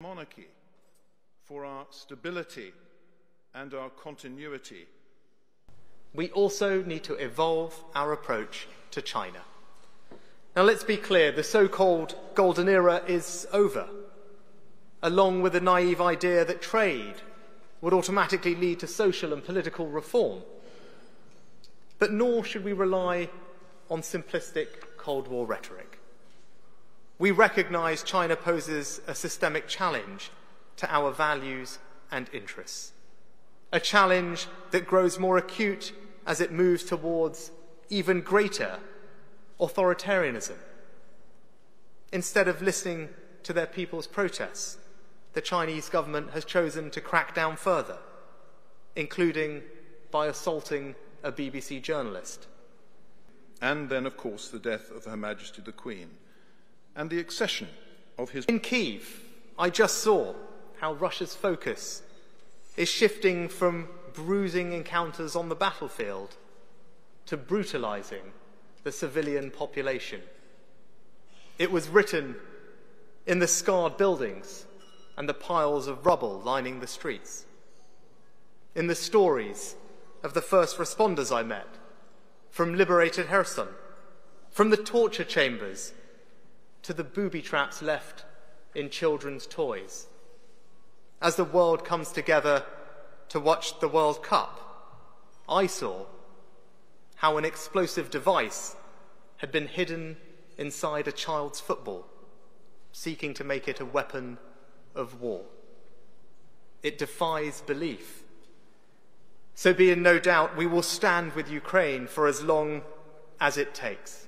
monarchy, for our stability and our continuity. We also need to evolve our approach to China. Now let's be clear, the so-called golden era is over, along with the naive idea that trade would automatically lead to social and political reform. But nor should we rely on simplistic Cold War rhetoric. We recognise China poses a systemic challenge to our values and interests, a challenge that grows more acute as it moves towards even greater authoritarianism. Instead of listening to their people's protests, the Chinese government has chosen to crack down further, including by assaulting a BBC journalist. And then, of course, the death of Her Majesty the Queen and the accession of his... In Kyiv, I just saw how Russia's focus is shifting from bruising encounters on the battlefield to brutalizing the civilian population. It was written in the scarred buildings and the piles of rubble lining the streets, in the stories of the first responders I met, from liberated Kherson, from the torture chambers to the booby traps left in children's toys. As the world comes together to watch the World Cup, I saw how an explosive device had been hidden inside a child's football, seeking to make it a weapon of war. It defies belief. So be in no doubt we will stand with Ukraine for as long as it takes.